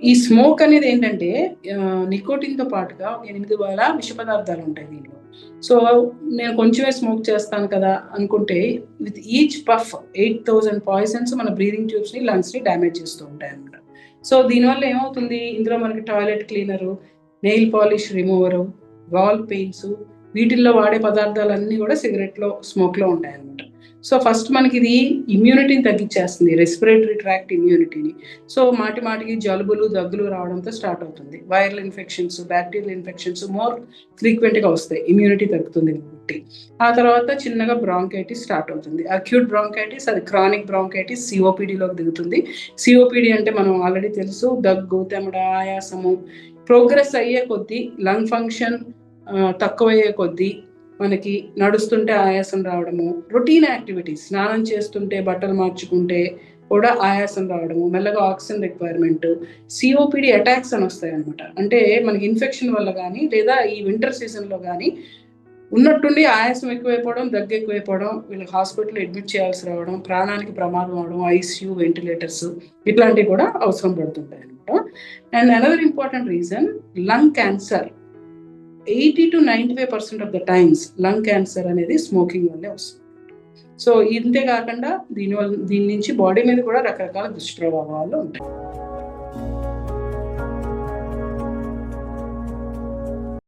ఈ స్మోక్ అనేది ఏంటంటే నికోటిన్‌తో పాటుగా ఒక 8 విష పదార్థాలు ఉంటాయి దీంట్లో. సో, నేను కొంచెమే స్మోక్ చేస్తాను కదా అనుకుంటే విత్ ఈచ్ పఫ్ 8000 పాయిజన్స్ మన బ్రీతింగ్ ట్యూబ్స్‌ని, లంగ్స్‌ని డ్యామేజ్ చేస్తూ ఉంటాయన్నమాట. సో, దీనివల్ల ఏమవుతుంది ఇందులో మనకి toilet cleaner, nail polish remover, wall paints వీటిల్లో వాడే పదార్థాలన్నీ కూడా సిగరెట్‌లో, స్మోక్‌లో ఉంటాయన్నమాట. సో, ఫస్ట్ మనకిది ఇమ్యూనిటీని తగ్గించేస్తుంది. రెస్పిరేటరీ ట్రాక్ట్ ఇమ్యూనిటీని. సో, మాటి మాటికి జలుబులు, దగ్గులు రావడంతో స్టార్ట్ అవుతుంది. Viral infections, bacterial infections more ఫ్రీక్వెంట్‌గా వస్తాయి. ఇమ్యూనిటీ తగ్గుతుంది కాబట్టి. ఆ తర్వాత చిన్నగా బ్రాంకైటిస్ స్టార్ట్ అవుతుంది. అక్యూట్ బ్రాంకైటిస్ అది క్రానిక్ బ్రాంకైటిస్ సీఓపీడీలోకి దిగుతుంది. సీఓపీడీ అంటే మనం ఆల్రెడీ తెలుసు దగ్గు, తెమడ, ఆయాసము ప్రోగ్రెస్ అయ్యే కొద్దీ లంగ్ ఫంక్షన్ తక్కువయ్యే కొద్దీ మనకి నడుస్తుంటే ఆయాసం రావడము, రొటీన్ యాక్టివిటీస్ స్నానం చేస్తుంటే, బట్టలు మార్చుకుంటే కూడా ఆయాసం రావడము, మెల్లగా ఆక్సిజన్ రిక్వైర్మెంట్, సిఓపిడి అటాక్స్ అని వస్తాయన్నమాట. అంటే మనకి ఇన్ఫెక్షన్ వల్ల కానీ లేదా ఈ వింటర్ సీజన్లో కానీ ఉన్నట్టుండి ఆయాసం ఎక్కువైపోవడం, దగ్గు ఎక్కువైపోవడం, వీళ్ళకి హాస్పిటల్లో అడ్మిట్ చేయాల్సి రావడం, ప్రాణానికి ప్రమాదం అవడం, ఐసీయూ, వెంటిలేటర్స్ ఇట్లాంటివి కూడా అవసరం పడుతుంటాయి అనమాట. And another important reason lung cancer. 80-95% of the times lung cancer అనేది స్మోకింగ్ వల్లే వస్తుంది. సో ఇంతే కాకుండా దీని నుంచి బాడీ మీద కూడా రకరకాల దుష్ప్రభావాలు ఉంటాయి.